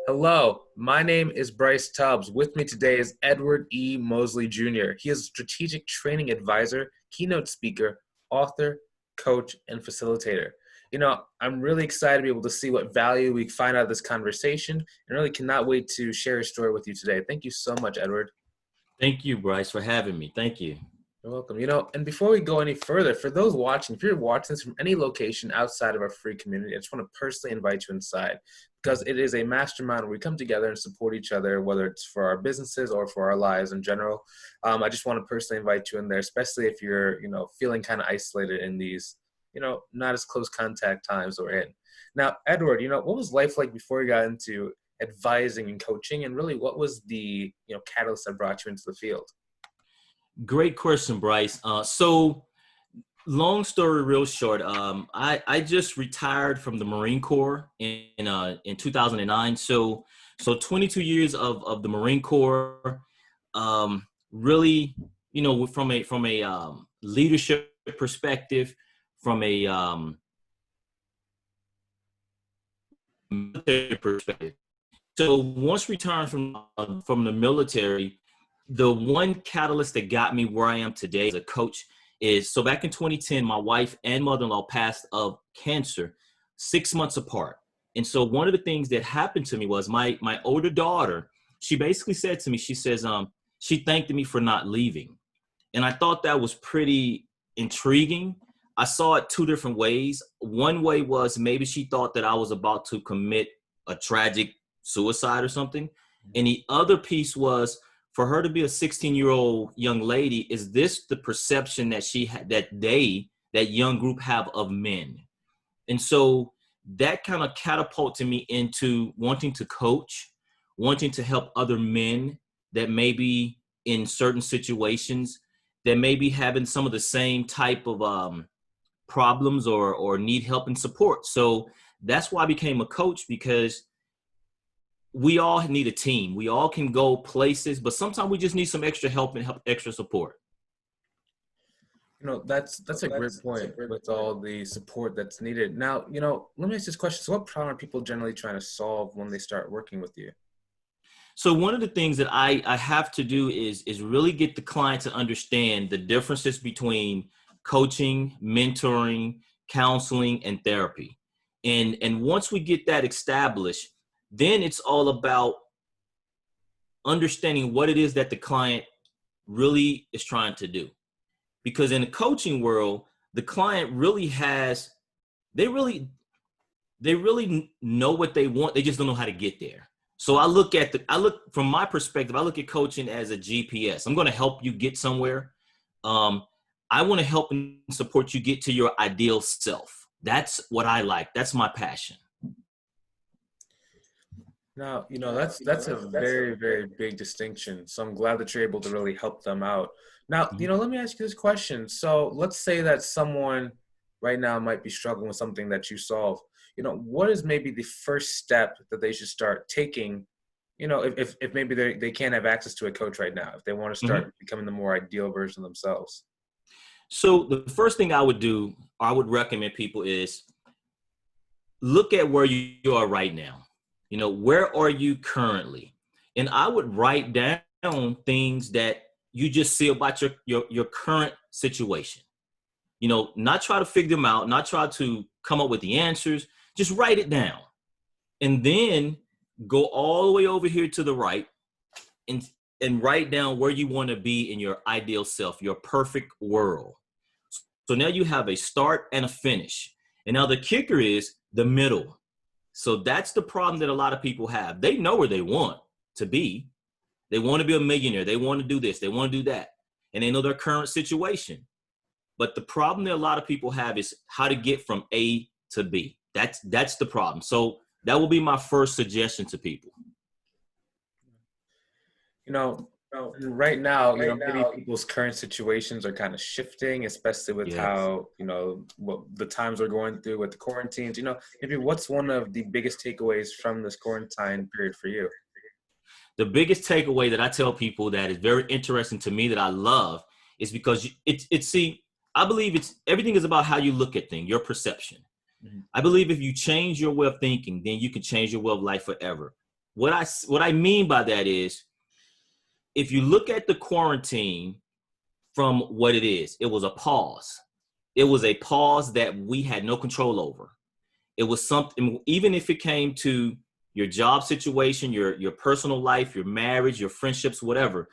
Hello, my name is Bryce Tubbs. With me today is Edward E. Mosley Jr. He is a strategic training advisor, keynote speaker, author, coach, and facilitator. I'm really excited to be able to see what value we find out of this conversation and really cannot wait to share his story with you today. Thank you so much, Edward. Thank you, Bryce, for having me. Thank you. You're welcome. And before we go any further, for those watching, if you're watching this from any location outside of our free community, I just want to personally invite you inside because it is a mastermind where we come together and support each other, whether it's for our businesses or for our lives in general. I just want to personally invite you in there, especially if you're, feeling kind of isolated in these, not as close contact times we're in. Now, Edward, what was life like before you got into advising and coaching, and really what was the, catalyst that brought you into the field? Great question, Bryce. So long story real short, I just retired from the Marine Corps in 2009. So 22 years of the Marine Corps, really, from a leadership perspective, from a military perspective. So once retired from the military, the one catalyst that got me where I am today as a coach is, so back in 2010, my wife and mother-in-law passed of cancer 6 months apart. And so one of the things that happened to me was my older daughter, she basically said to me, she says, she thanked me for not leaving. And I thought that was pretty intriguing. I saw it two different ways. One way was maybe she thought that I was about to commit a tragic suicide or something. And the other piece was, for her to be a 16-year-old young lady, is this the perception that she had, that young group have of men? And so that kind of catapulted me into wanting to coach, wanting to help other men that may be in certain situations, that may be having some of the same type of problems or need help and support. So that's why I became a coach, because we all need a team. We all can go places, but sometimes we just need some extra help and extra support. That's a great point with all the support that's needed. Now, let me ask this question. So what problem are people generally trying to solve when they start working with you? So one of the things that I have to do is really get the client to understand the differences between coaching, mentoring, counseling, and therapy. And once we get that established, then it's all about understanding what it is that the client really is trying to do. Because in the coaching world, the client really they really know what they want. They just don't know how to get there. So I look from my perspective, I look at coaching as a GPS. I'm going to help you get somewhere. I want to help and support you get to your ideal self. That's what I like. That's my passion. Now, that's a very, very big distinction. So I'm glad that you're able to really help them out. Now, let me ask you this question. So let's say that someone right now might be struggling with something that you solve. What is maybe the first step that they should start taking, if maybe they can't have access to a coach right now, if they want to start becoming the more ideal version of themselves? So the first thing I would recommend people is look at where you are right now. Where are you currently? And I would write down things that you just see about your current situation. Not try to figure them out, not try to come up with the answers, just write it down. And then go all the way over here to the right and write down where you want to be in your ideal self, your perfect world. So now you have a start and a finish. And now the kicker is the middle. So that's the problem that a lot of people have. They know where they want to be. They want to be a millionaire. They want to do this. They want to do that. And they know their current situation. But the problem that a lot of people have is how to get from A to B. That's the problem. So that will be my first suggestion to people. Right now, maybe people's current situations are kind of shifting, especially with how, what the times we're going through with the quarantines. Maybe what's one of the biggest takeaways from this quarantine period for you? The biggest takeaway that I tell people that is very interesting to me that I love is because I believe everything is about how you look at things, your perception. I believe if you change your way of thinking, then you can change your way of life forever. what I mean by that is, if you look at the quarantine from what it was a pause. It was a pause that we had no control over. It was something, even if it came to your job situation, your personal life, your marriage, your friendships, whatever,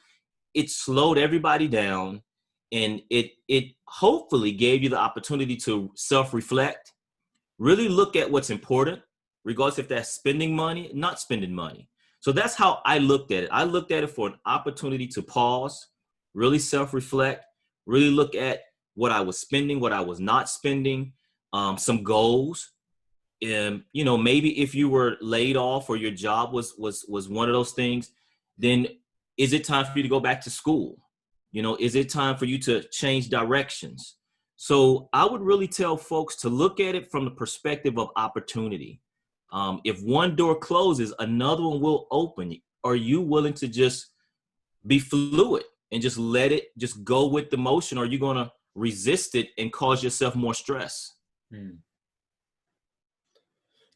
it slowed everybody down, and it hopefully gave you the opportunity to self-reflect, really look at what's important, regardless if that's spending money, not spending money. So that's how I looked at it. I looked at it for an opportunity to pause, really self-reflect, really look at what I was spending, what I was not spending, some goals. And, maybe if you were laid off or your job was one of those things, then is it time for you to go back to school? Is it time for you to change directions? So I would really tell folks to look at it from the perspective of opportunity. If one door closes, another one will open. Are you willing to just be fluid and just let it just go with the motion? Or are you going to resist it and cause yourself more stress?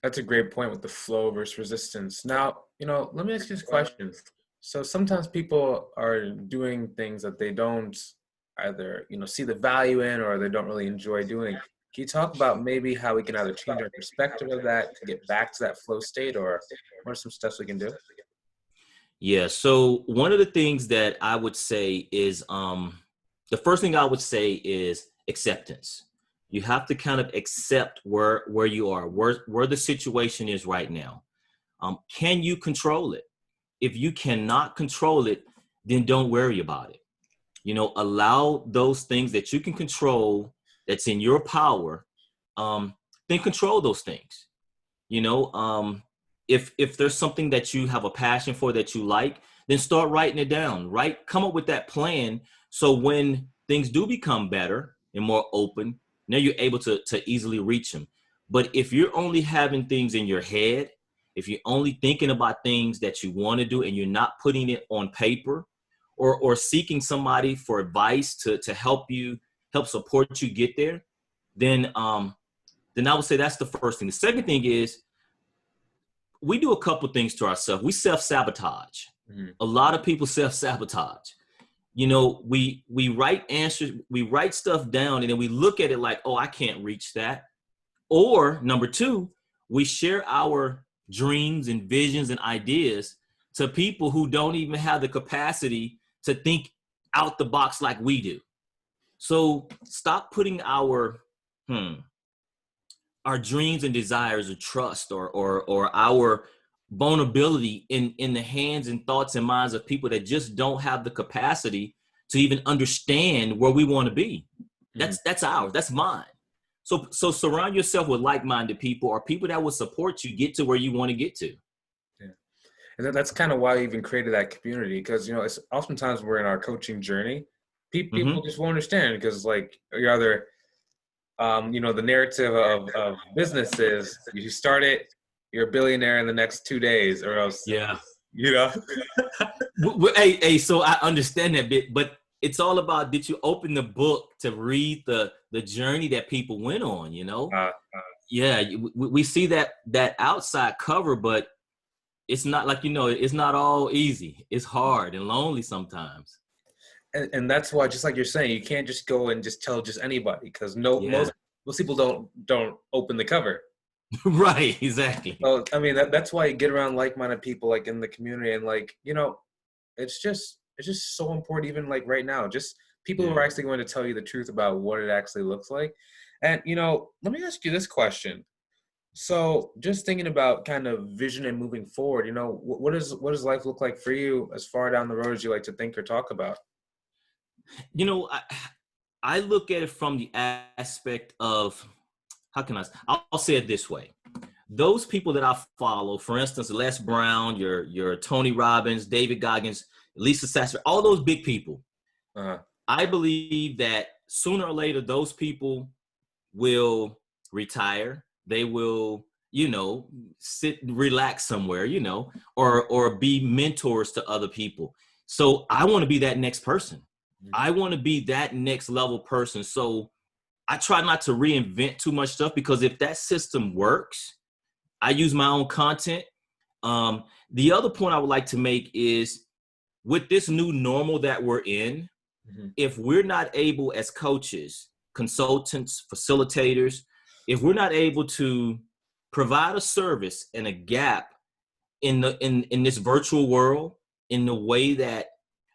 That's a great point with the flow versus resistance. Now, let me ask you this question. So sometimes people are doing things that they don't either, see the value in, or they don't really enjoy doing. Can you talk about maybe how we can either change our perspective of that to get back to that flow state, or what are some steps we can do? Yeah. So one of the things that I would say is, the first thing I would say is acceptance. You have to kind of accept where you are, where the situation is right now. Can you control it? If you cannot control it, then don't worry about it. Allow those things that you can control, that's in your power, then control those things. If there's something that you have a passion for that you like, then start writing it down, right? Come up with that plan. So when things do become better and more open, now you're able to easily reach them. But if you're only having things in your head, if you're only thinking about things that you want to do and you're not putting it on paper, or seeking somebody for advice to help support you get there, then I would say that's the first thing. The second thing is, we do a couple things to ourselves. We self-sabotage. A lot of people self-sabotage. We write answers, we write stuff down, and then we look at it like, oh, I can't reach that. Or number two, we share our dreams and visions and ideas to people who don't even have the capacity to think out the box like we do. So stop putting our dreams and desires or trust or our vulnerability in the hands and thoughts and minds of people that just don't have the capacity to even understand where we want to be. That's ours. That's mine. So surround yourself with like-minded people, or people that will support you get to where you want to get to. Yeah. And that's kind of why I even created that community, because, it's oftentimes we're in our coaching journey. People just won't understand, because like you're either, the narrative of business is you start it, you're a billionaire in the next 2 days, or else, Yeah. Hey, so I understand that bit, but it's all about, did you open the book to read the journey that people went on, Yeah, we see that outside cover, but it's not like, it's not all easy. It's hard and lonely sometimes. And that's why, just like you're saying, you can't just go and just tell just anybody, because most people don't open the cover. Right, exactly. So I mean, that's why you get around like-minded people, like in the community, and like, it's just so important. Even like right now, just people who are actually going to tell you the truth about what it actually looks like. And let me ask you this question. So just thinking about kind of vision and moving forward, what does life look like for you as far down the road as you like to think or talk about? I look at it from the aspect of, I'll say it this way. Those people that I follow, for instance, Les Brown, your Tony Robbins, David Goggins, Lisa Sassler, all those big people, I believe that sooner or later, those people will retire. They will, sit and relax somewhere, or be mentors to other people. So I want to be that next person. I want to be that next level person. So I try not to reinvent too much stuff, because if that system works, I use my own content. The other point I would like to make is with this new normal that we're in, if we're not able as coaches, consultants, facilitators, if we're not able to provide a service and a gap in this virtual world, in the way that,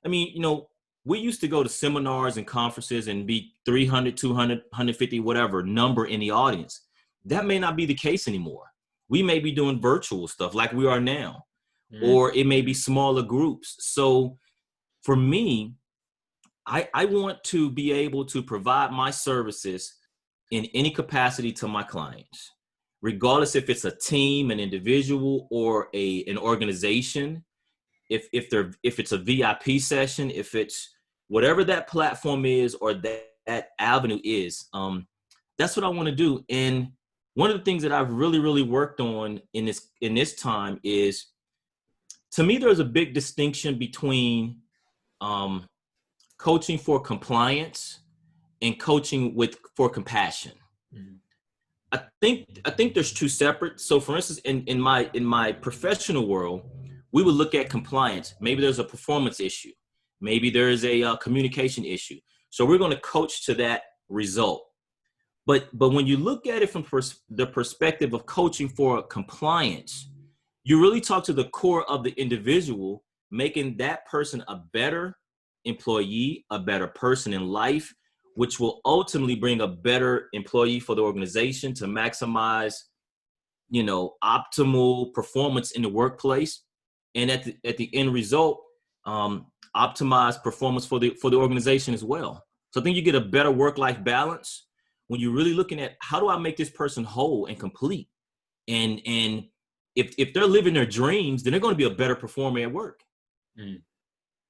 I mean, you know, we used to go to seminars and conferences and be 300, 200, 150, whatever number in the audience. That may not be the case anymore. We may be doing virtual stuff like we are now, or it may be smaller groups. So for me, I want to be able to provide my services in any capacity to my clients, regardless if it's a team, an individual, or an organization. If it's a VIP session, if it's whatever that platform is or that avenue is, that's what I want to do. And one of the things that I've really worked on in this time is, to me, there's a big distinction between coaching for compliance and coaching for compassion. I think there's two separate. So for instance, in my professional world, we would look at compliance. Maybe there's a performance issue. Maybe there's a communication issue. So we're going to coach to that result. But when you look at it from the perspective of coaching for compliance, you really talk to the core of the individual, making that person a better employee, a better person in life, which will ultimately bring a better employee for the organization to maximize, you know, optimal performance in the workplace. And at the end result, optimize performance for the organization as well. So I think you get a better work-life balance when you're really looking at, how do I make this person whole and complete? And if they're living their dreams, then they're going to be a better performer at work.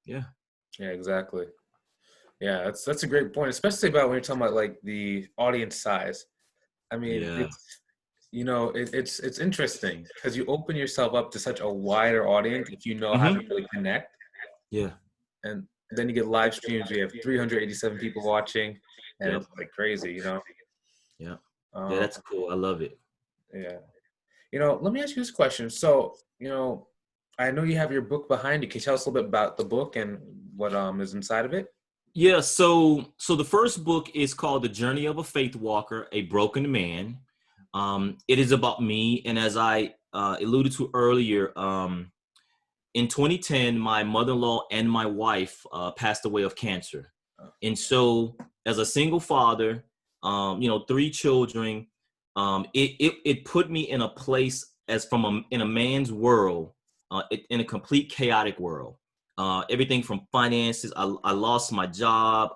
Yeah, exactly. Yeah, that's a great point, especially about when you're talking about like the audience size. I mean, it's interesting because you open yourself up to such a wider audience if you know how to really connect. Yeah. And then you get live streams. We have 387 people watching, and it's like crazy, you know? Yeah. Yeah, that's cool. I love it. Yeah. You know, let me ask you this question. So, you know, I know you have your book behind you. Can you tell us a little bit about the book and what is inside of it? Yeah, so the first book is called The Journey of a Faith Walker, A Broken Man. It is about me, and as I alluded to earlier, in 2010, my mother-in-law and my wife passed away of cancer. And so as a single father, 3 children, it put me in a place in a man's world, in a complete chaotic world. Everything from finances, I lost my job,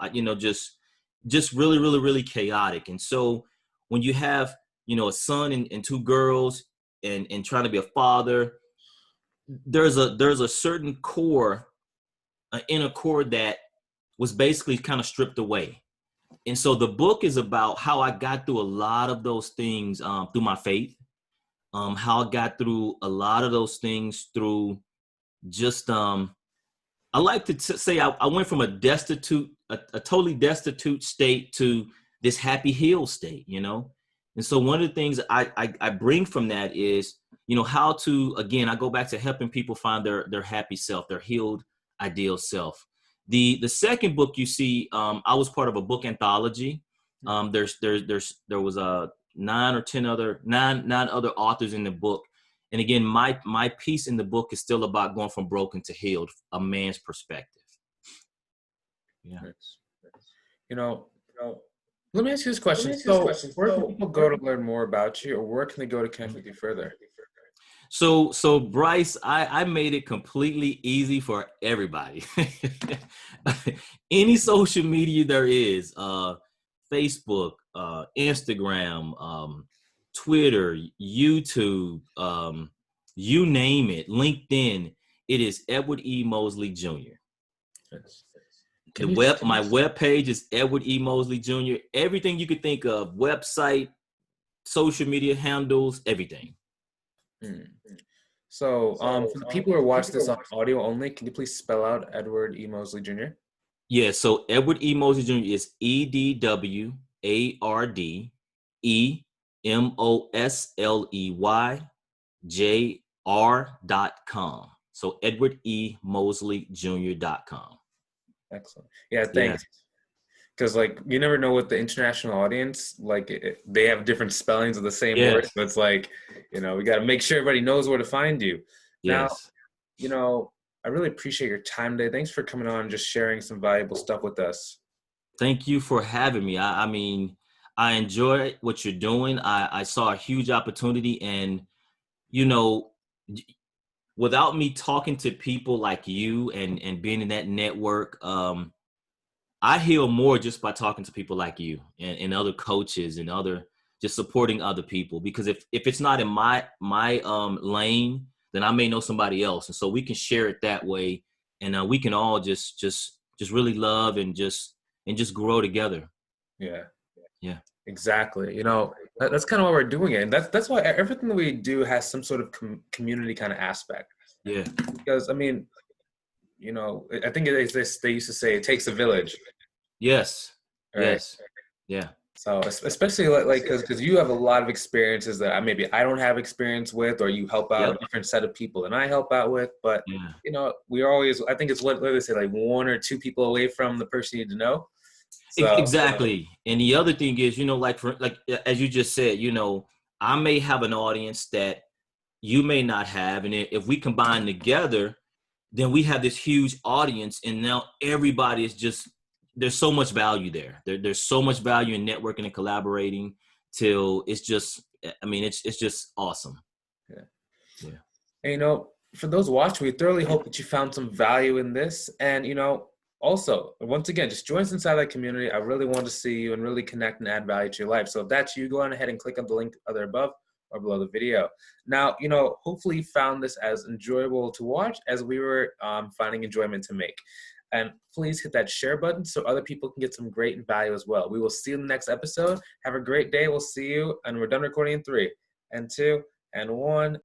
just really chaotic. And so when you have, a son and 2 girls and trying to be a father, there's a certain core, an inner core that was basically kind of stripped away. And so the book is about how I got through a lot of those things through my faith, how I got through a lot of those things through just, I like to say I went from a totally destitute state to this happy healed state, And so one of the things I bring from that is, how to, again, I go back to helping people find their happy self, their healed ideal self. The second book you see, I was part of a book anthology. There was 9 other authors in the book. And again, my piece in the book is still about going from broken to healed, a man's perspective. Yeah. Let me ask you this question. So where can people go to learn more about you, or where can they go to connect with you further? So Bryce, I made it completely easy for everybody. Any social media there is, Facebook, Instagram, Twitter, YouTube, you name it, LinkedIn, it is Edward E. Mosley Jr. Yes. My web page is Edward E. Mosley Jr. Everything you could think of, website, social media handles, everything. So for the people who are watching this on audio only, can you please spell out Edward E. Mosley Jr.? Yeah, so Edward E. Mosley Jr. is EDWARD EMOSLEY R.com. So Edward E. Mosley Jr.com. Excellent. Yeah, Yeah. thanks. Because like you never know what the international audience like they have different spellings of the same word, Yes. so it's like we got to make sure everybody knows where to find you. Now, Yes. I really appreciate your time today. Thanks for coming on and just sharing some valuable stuff with us. Thank you for having me. I mean, I enjoy what you're doing. I saw a huge opportunity, and you know, without me talking to people like you and being in that network, I heal more just by talking to people like you and other coaches and other just supporting other people. Because if it's not in my lane, then I may know somebody else, and so we can share it that way, and we can all just really love and just grow together. Yeah. Yeah. Exactly. That's kind of why we're doing it. And that's why everything that we do has some sort of community kind of aspect. Yeah. Because, I mean, I think it is this, they used to say it takes a village, Yes. right? Yes. Yeah. So especially like because you have a lot of experiences that maybe I don't have experience with, or you help out Yep. a different set of people than I help out with. But, Yeah. we are always, I think it's what they say, like one or two people away from the person you need to know. So, Exactly. And the other thing is, like as you just said, I may have an audience that you may not have, and if we combine together, then we have this huge audience, and now everybody is just, there's so much value there. There's so much value in networking and collaborating till it's just, I mean, it's just awesome. yeah. Yeah. And, for those watching, we thoroughly hope that you found some value in this. And, also, once again, just join us inside that community. I really want to see you and really connect and add value to your life. So if that's you, go on ahead and click on the link either above or below the video. Now, hopefully you found this as enjoyable to watch as we were finding enjoyment to make. And please hit that share button so other people can get some great value as well. We will see you in the next episode. Have a great day. We'll see you. And we're done recording in 3 and 2 and 1.